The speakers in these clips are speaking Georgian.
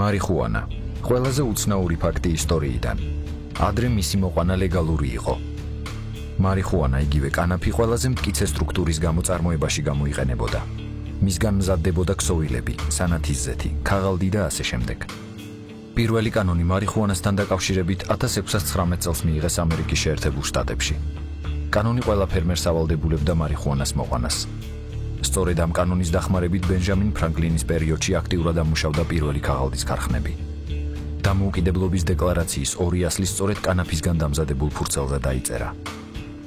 მარიხუანა. ყველაზე უცნაური ფაქტი ისტორიიდან. ადრე მისი მოყვანა ლეგალური იყო. მარიხუანა იგივე კანაფი ყველაზე მტკიცე სტრუქტურის გამო წარმოებაში გამოიყენებოდა. მისგან მზადდებოდა ქსოვილები, სანათიზეთი, ქაღალდი და ასე შემდეგ. პირველი კანონი მარიხუანასთან დაკავშირებით 1619 წელს მიიღეს ამერიკის შეერთებულ შტატებში. კანონი ყველა ფერმერს ავალდებულებდა მარიხუანას მოყვანას. სწორედ ამ კანონის დახმარებით ბენჟამინ ფრანკლინის პერიოდში აქტიურად ამუშავდა პირველი ქაღალდის ქარხნები. დამოუკიდებლობის დეკლარაციის 2 ასლი სწორედ კანაფისგან დამზადებულ ფურცელზე დაიწერა.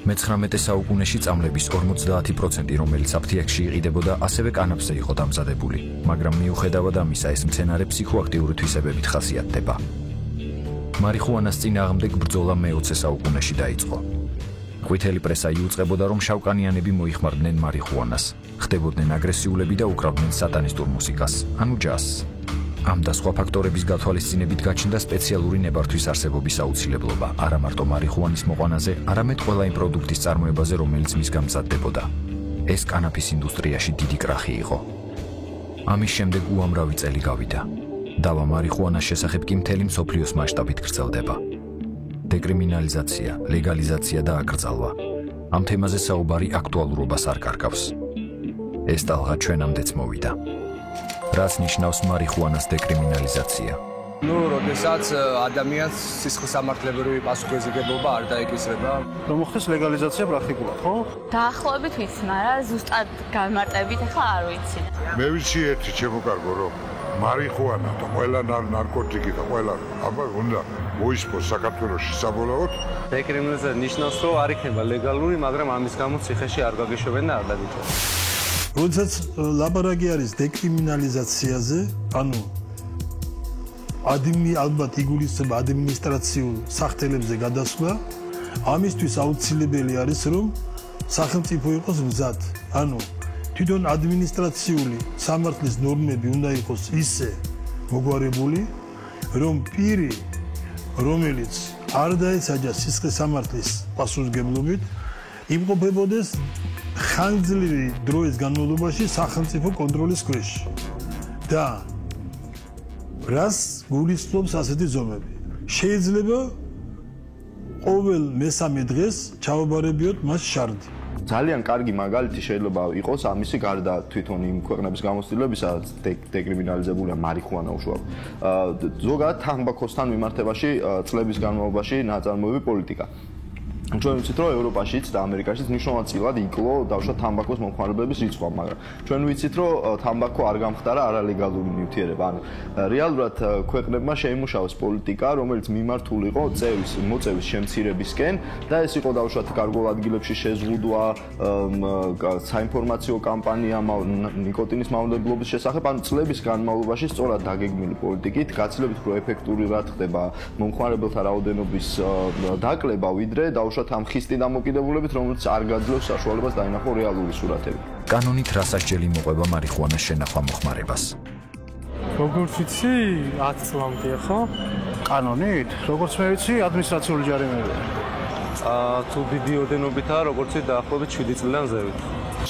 მე-19 საუკუნეში წამლების 50%, რომელიც აფთიაქში იყიდებოდა, ასევე კანაფზე იყო დამზადებული, მაგრამ მიუხედავად ამისა, ეს მცენარე ფსიქოაქტიური თვისებებით ხასიათდება. მარიხუანას წინააღმდეგ ბრძოლა მე-20 საუკუნეში დაიწყო. ყვითელი პრესა იუწყებოდა, რომ შავკანიანები მოიხმარდნენ მარიხუანას, ხდებოდნენ აგრესიულები და უკრავდნენ სატანისტურ მუსიკას, ანუ ჯაზს. ამ და სხვა ფაქტორების გათვალისწინებით გაჩნდა სპეციალური ნებართვის არსებობის აუცილებლობა, არა მარტო მარიხუანის მოყვანაზე, არამედ ყველა იმ პროდუქტის წარმოებაზე, რომელიც მისგან მზადდებოდა. ეს კანაფის ინდუსტრიაში დიდი კრახი იყო. ამის შემდეგ უამრავი წელი გავიდა. დავა მარიხუანას შესახებ კი მთელი მსოფლიოს მასშტაბით ვრცელდება. დეკრიმინალიზაცია, ლეგალიზაცია და აკრძალვა. ამ თემაზე საუბარი აქტუალურობას არ კარგავს. ეს ტალღა ჩვენამდეც მოვიდა. რას ნიშნავს მარიხუანას დეკრიმინალიზაცია? როდესაც ადამიანს სისხლის სამართლებრივი პასუხისმგებლობა არ დაეკისრება, რომ მოხდეს ლეგალიზაცია პრაქტიკულად, ხო? დაახლოებით ვიცი, მაგრამ ზუსტად განმარტებით ახლა არ ვიცი. მე ვიცი ერთი ჩემო კარგო, რომ მარიხუანა და ყველა ნარკოტიკი და ყველა აბა უნდა მოისპოს საქართველოში საბოლოოდ. დეკრიმინალიზაცია ნიშნავს, რომ არ იქნება ლეგალური, მაგრამ ამის გამო ციხეში არ გაგეშვებენ და არ დაგიჭირებენ. როდესაც ლაპარაკი არის დეკრიმინალიზაციაზე, ანუ ალბათ იგულისხმება ადმინისტრაციულ სახთელებზე გადასვლა, ამისთვის აუცილებელი არის, რომ სახელმწიფო იყოს მზად. ანუ თვითონ ადმინისტრაციული სამართლის ნორმები უნდა იყოს ისე მოგვარებული, რომ პირი, რომელიც არ დაესაჯა სისხლის სამართლის პასუხისმგებლობით, იმყოფებოდეს ხანგრძლივი დროის განმავლობაში სახელმწიფო კონტროლის ქვეშ. და რას გულისხმობს ასეთი ზომები? შეიძლება ყოველ მესამე დღეს ჩაუბარებიოთ მას შარდი. ძალიან კარგი მაგალითი შეიძლება იყოს ამისი გარდა თვითონ იმ ქვეყნების გამოცდილებისა, დეკრიმინალიზებულია მარიხუანა უშუალოდ. ზოგადად თამბაქოსთან მიმართებაში წლების განმავლობაში ნაწარმოები პოლიტიკა. ჩვენ ვიცით, რომ ევროპაშიც და ამერიკაშიც მნიშვნელოვნად იკლო დავშვა თამბაქოს მომხმარებლების რიცხვი, მაგრამ ჩვენ ვიცით, რომ თამბაქო არ გამხდარა არალეგალური ნივთიერება. ანუ რეალურად ქვეყნებმა შეიმუშავეს პოლიტიკა, რომელიც მიმართული იყო მოწევის შემცირებისკენ და ეს იყო დავშვათ გარკვეულ ადგილებში შეზღუდვა, საინფორმაციო კამპანია ნიკოტინის მავნებლობის შესახებ, ანუ წლების განმავლობაში სწორად დაგეგმილი პოლიტიკით, გაცილებით უფრო ეფექტურად ხდება მომხმარებელთა რაოდენობის დაკლება, ვიდრე ამ ხისტი დამოკიდებულებით, რომელიც არ გაძლევს საშუალებას დაინახო რეალური სურათები. კანონით რა სასჯელი მოყვება მარიხუანას შენახვა მოხმარებას? როგორც ვიცი, 10 წლამდე, ხო? კანონით? როგორც მე ვიცი, ადმინისტრაციული ჯარიმებია. თუ დიდი ოდენობითაა, როგორც დაახლოებით 7 წლიდან ზევით.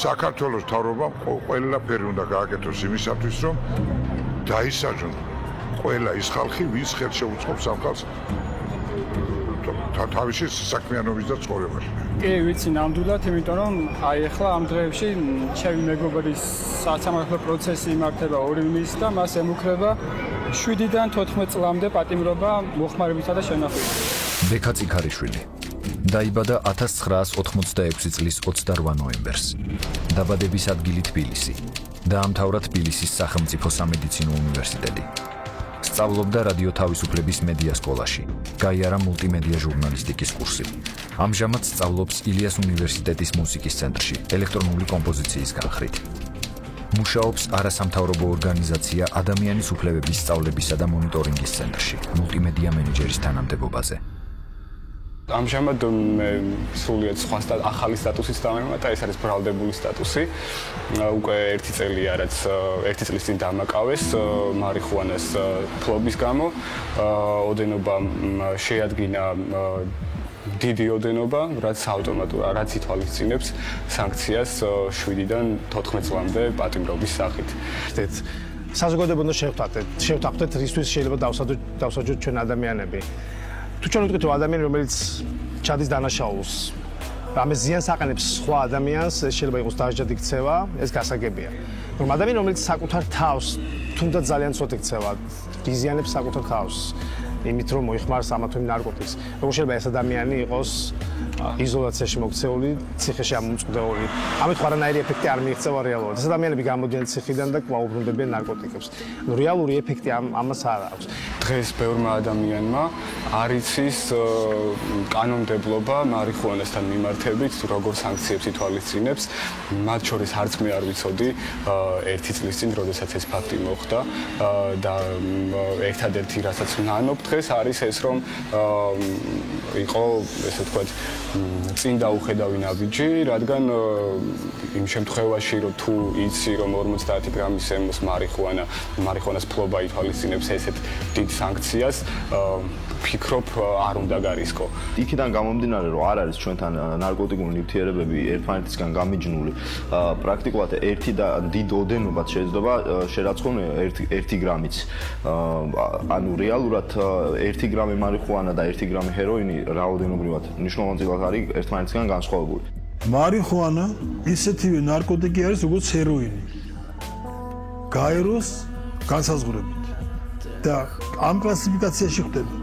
საქართველოს მთავრობამ ყველაფერი უნდა გააკეთოს იმისათვის, რომ დაისაჯონ ყველა ის ხალხი, ვის ხელს შეუწყობს ამ ხალხს თავისი საქმიანობის და ცხოვრებაში. კი, ვიცი ნამდვილად, იმიტომ რომ აი ახლა ამ დღეებში ჩემი მეგობრის სასამართლო პროცესი იმართება 2 ივნისს და მას ემუქრება 7-დან 14 წლამდე პატიმრობა მოხმარებისა და შენახვის. ბექა წიქარიშვილი დაიბადა 1986 წლის 28 ნოემბერს. დაბადების ადგილი თბილისი. დაამთავრა თბილისის სახელმწიფო სამედიცინო უნივერსიტეტი. სწავლობდა რადიო თავისუფლების მედია სკოლაში. გაიარა მულტიმედია ჟურნალისტიკის კურსი. ამჟამად სწავლობს ილიას უნივერსიტეტის მუსიკის ცენტრში ელექტრონული კომპოზიციის განხრით. მუშაობს არასამთავრობო ორგანიზაცია ადამიანის უფლებების სწავლებისა და მონიტორინგის ცენტრში მულტიმედია მენეჯერის თანამდებობაზე. ამჟამად მე სრულიად სხვა ახალი სტატუსის დამემატა, ეს არის ბრალდებული სტატუსი. უკვე 1 წელია, რაც 1 წლის წინ დამაკავეს მარიხუანას ფლობის გამო. ოდენობა შეადგინა დიდი ოდენობა, რაც ითვალისწინებს სანქციას 7-დან 14 წლამდე პატიმრობის სახით. საზოგადოება უნდა შევთანხმდეთ რისთვის შეიძლება დავსაჯოთ ჩვენ ადამიანები. თუ ჩვენ ვიტყვით ადამიანი რომელიც ჩადის დანაშაულს ამის ზიანს აყენებს სხვა ადამიანს, ეს შეიძლება იყოს დაჟადი ქცევა, ეს გასაგებია. რომ ადამიანი რომელიც საკუთარ თავს თუნდაც ძალიან ცოტა ქცევა, იზიანებს საკუთარ თავს, იმით რომ მოიხმარს ამა თუ იმ ნარკოტიკს. როგორ შეიძლება ეს ადამიანი იყოს იზოლაციაში მოქცეული, ციხეში ამომწყდეული. ამით ხარანაირი ეფექტი არ მიიღწევა რეალურად. ეს ადამიანები გამოდიან ციხიდან და კვლავ უბრუნდებიან ნარკოტიკებს. რეალური ეფექტი ამას არ აქვს. დღეს ბევრმა ადამიანმა არ იცის კანონმდებლობა მარიხუანასთან მიმართებით, როგორ სანქციებს ითვალისწინებს. მათ შორის არც მე არ ვიცოდი 1 წლის წინ, როდესაც ეს ფაქტი მოხდა და ერთადერთი რასაც ვნანობ დღეს არის ეს, რომ იყო ესე ვთქვათ წინ დაუხედავი ნაბიჯი, რადგან იმ შემთხვევაში რომ თუ იცი რომ 50 გრამის ემოს მარიხუანას ფლობა ითვალისწინებს ესეთ დიდ სანქციას, ფიქრობ არ უნდა გარისკო. იქიდან გამომდინარე რომ არ არის ჩვენთან ნარკოტიკული ნივთიერებები ერთმანეთისგან გამიჯნული, პრაქტიკულად ერთი და დიდ ოდენობად შეიძლება შერაცხონ 1 გრამიც. ანუ რეალურად 1 გრამი მარიხუანა და 1 გრამი ჰეროინი რაოდენობრივად მნიშვნელოვნად არის ერთმანეთისგან განსხვავებული. მარიხუანა ისეთივე ნარკოტიკი არის როგორც ჰეროინი. გაეროს განსაზღვრებით და ამ კლასიფიკაციაში ხდება.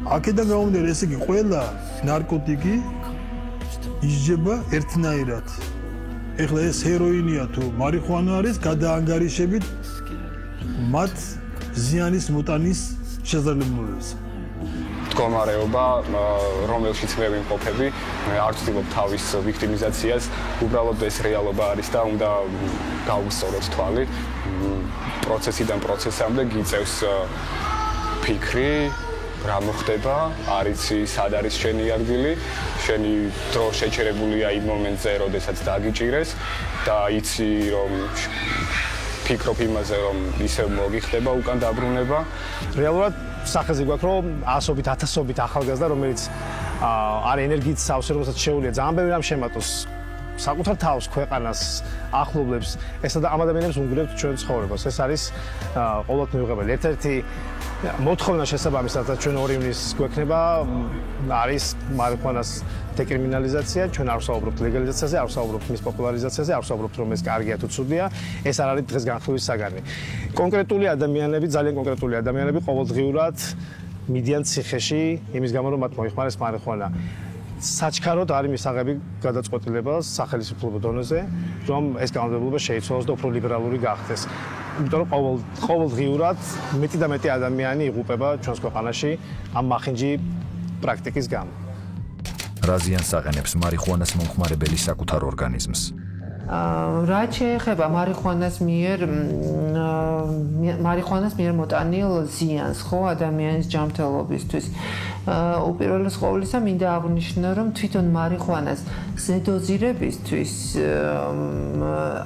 აქედან გამომდინარე, ესე იგი ყველა ნარკოტიკი ისჯება ერთნაირად. ეხლა ეს ჰეროინია თუ მარიხუანა არის, გადაანგარიშებით მათ ზიანის მოტანის შესაძლებლობებს. მდგომარეობა, რომელშიც მე ვიმყოფები, არ ვცდილობ თავის ვიქტიმიზაციას, უბრალოდ ეს რეალობა არის და უნდა გავუსწოროთ თვალი. პროცესიდან პროცესამდე გიწევს ფიქრი, რა მოხდება, არ იცი სად არის შენი ადგილი, შენი დრო შეჩერებულია იმ მომენტზე, როდესაც დაგიჭირეს და იცი რომ ფიქრობ იმაზე, რომ ისევ მოგიხდება უკან დაბრუნება. რეალურად სახეზე გვაქვს, რომ ასობით, ათასობით ახალგაზრდა, რომელიც არ ენერგიით სავსე, რომელსაც შეუძლია ძალიან ბევრი რამ შემატოს საკუთარ თავს, ქვეყანას, ახლობლებს, ესა და ამ ადამიანებს უნგრევთ ჩვენ ცხოვრებას. ეს არის ყოველთ მიუღებელი. ერთ-ერთი მოთხოვნა შესაბამისად, ჩვენ 2 ივნისს გვექნება, არის მარიხუანას დეკრიმინალიზაცია, ჩვენ არ ვსაუბრობთ ლეგალიზაციაზე, არ ვსაუბრობთ მის პოპულარიზაციაზე, არ ვსაუბრობთ რომ ეს კარგია თუ ცუდია, ეს არ არის დღეს განხილვის საგანი. კონკრეტული ადამიანები, ძალიან კონკრეტული ადამიანები ყოველდღიურად მიდიან ციხეში, იმის გამო რომ მათ მოიხმარეს მარიხუანა. საჩქაროდ არის მისაღები გადაწყვეტილება სახელმწიფო დონეზე, რომ ეს კანონმდებლობა შეიცვალოს და უფრო ლიბერალური გახდეს. იმიტომ რომ ყოველდღიურად მეტი და მეტი ადამიანი იღუპება ჩვენს ქვეყანაში ამ მახინჯი პრაქტიკის გამო. რა ზიანს აყენებს მარიხუანას მომხმარებელი საკუთარ ორგანიზმს? რაც შეეხება მარიხუანას მიერ მოტანილ ზიანს, ხო, ადამიანის ჯანმრთელობისთვის. უპირველეს ყოვლისა მინდა აღნიშნო, რომ თვითონ მარიხუანას ზედოზირებისთვის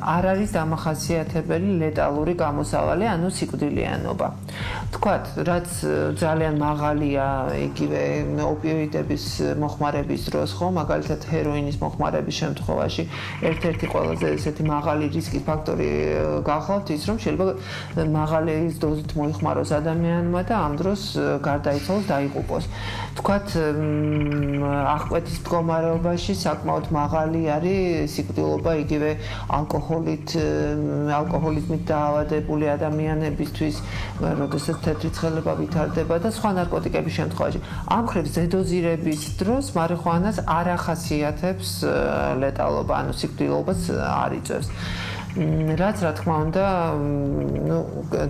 არ არის დამახასიათებელი ლეტალური გამოსავალი, ანუ სიკვდილიანობა. თქვათ, რაც ძალიან მაღალია იგივე ოპიოიდების მოხმარების დროს, ხო, მაგალითად ჰეროინის მოხმარების შემთხვევაში ერთ-ერთი ყველაზე ესეთი მაღალი რისკის ფაქტორი გახლავთ ის, რომ შეიძლება მაღალი დოზით მოიხმაროს ადამიანმა და ამ დროს გარდაიცვალოს, დაიღუპოს. თქვათ, აღკვეთის მდგომარეობაში საკმაოდ მაღალი არის სიკვდილობა იგივე ალკოჰოლიზმით დაავადებული ადამიანებისთვის, როდესაც თეთრი ცხელება ვითარდება და სხვა ნარკოტიკების შემთხვევაში. ამ მხრივ ზედოზირების დროს მარიხუანას არ ახასიათებს ლეტალობა, ანუ სიკვდილობას არ იწვევს. რაც რა თქმა უნდა,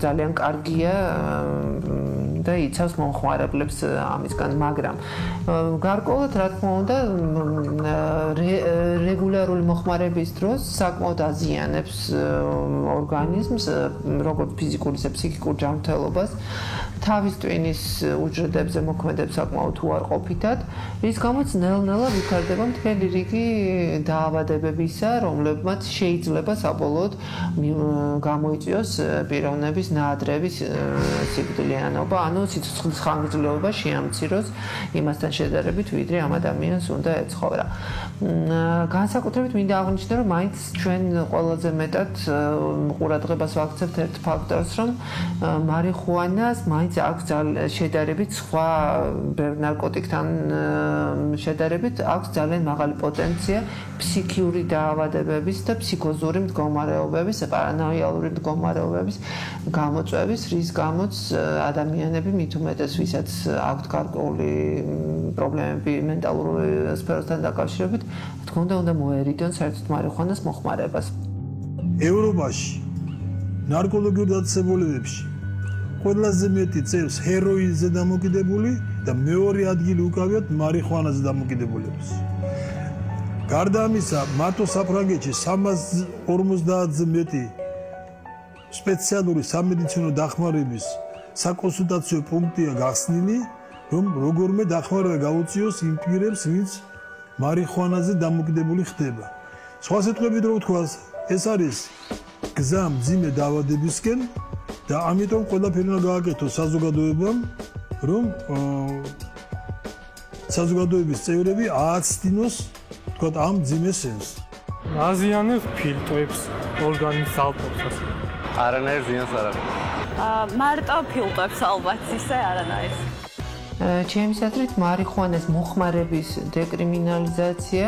ძალიან კარგია და იცავს მომხმარებლებს ამისგან, მაგრამ გარკვეულად რა თქმა უნდა, რეგულარული მოხმარების დროს საკმაოდ აზიანებს ორგანიზმს, როგორც ფიზიკურ, ისე ფსიქიკურ ჯანმრთელობას თავის ტვინის უჯრედებზე მოქმედებს საკმაოდ უარყოფითად, რის გამოც ნელ-ნელა ვითარდება მთელი რიგი დაავადებებისა, რომლებმაც შეიძლება საბოლოოდ გამოიწვიოს პიროვნების ნაადრევის სიკვდილიანობა, ანუ სიცოცხლის ხანგრძლივობა შეამციროს იმასთან შედარებით, ვიდრე ამ ადამიანს უნდა ეცხოვრა. განსაკუთრებით მინდა აღნიშნო, რომ მაინც ჩვენ ყველაზე მეტად ყურადღებას ვაქცევთ ერთ ფაქტორს, რომ მარიხუანას მაინც აქვს შედარებით სხვა ბევრ ნარკოტიკთან შედარებით აქვს ძალიან მაღალი პოტენცია ფსიქიური დაავადებების და ფსიქოზური მდგომარეობების, პარანოიალური მდგომარეობების გამოწვევის, რის გამოც ადამიანები მით უმეტეს, ვისაც აქვთ გარკვეული პრობლემები მენტალური სფეროსთან დაკავშირებით, თქო უნდა მოერიდონ საერთოდ მარიხუანას მოხმარებას. ევროპაში ნარკოლოგიურ დაწესებულებებში ყველაზე მეტი წევს ჰეროინზე დამოკიდებული და მეორე ადგილი უკავიათ მარიხუანაზე დამოკიდებულებს. გარდა ამისა, მარტო საფრანგეთში 350-ზე მეტი სპეციალური სამედიცინო დახმარების საკონსულტაციო პუნქტია გახსნილი, რომ როგორმე დახმარება გაუწიოს იმ პირებს, ვინც მარიხუანაზე დამოკიდებული ხდება. სხვა სიტყვებით რო ვთქვას, ეს არის გზა მძიმე დაავადებისკენ და ამიტომ ყველაფერი უნდა გააკეთოს საზოგადოებამ, რომ საზოგადოების წევრები ააცდინოს თქვათ ამ მძიმე სენს. აზიანებს ფილტვებს, ორგანიზმის ალკოჰოლს. არანაირ ზიანს არ აქვს. მარტო ფილტვებს ალბათ ისე არანაირ. ჩემი აზრით მარიხუანას მოხმარების დეკრიმინალიზაცია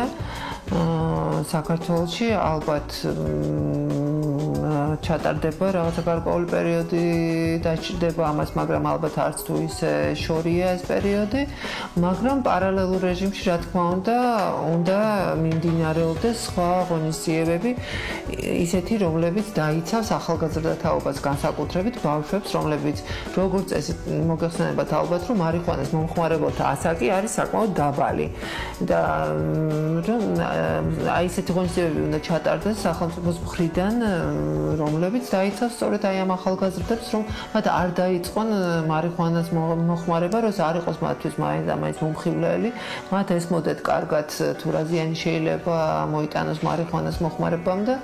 საქართველოში ალბათ ჩატარდება რაღაცა გარკვეული პერიოდი დაჭირდება ამას, მაგრამ ალბათ არც თუ ისე შორია ეს პერიოდი, მაგრამ პარალელურ რეჟიმში რა თქმა უნდა მიმდინარეობდეს სხვა ღონისძიებები, ისეთი რომლებიც დაიცავს ახალგაზრდა თაობას, განსაკუთრებით ბავშვებს, რომლებიც როგორც წესი მოგეხსენებათ ალბათ, რომ მარიხუანას მომხმარებელთა ასაკი არის საკმაოდ დაბალი და აი ესეთი ღონისძიებები უნდა ჩატარდეს სახელმწიფოს მხრიდან, რომლებიც დაიცავს სწორედ აი ამ ახალგაზრდებს, რომ მათ არ დაიწყონ მარიხუანას მოხმარება, რომ არ იყოს მათთვის მაინც მომხიბლელი, მათ ესმოდეთ კარგად თუ რა ზიანი შეიძლება მოიტანოს მარიხუანას მოხმარებამ და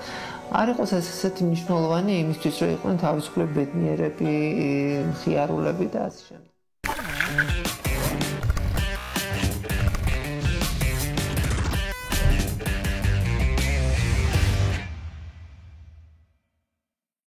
არ იყოს ესეთი მნიშვნელოვანი იმისთვის, რომ იყვნენ თავისუფლები ბედნიერები, მხიარულები და ასე შემდეგ.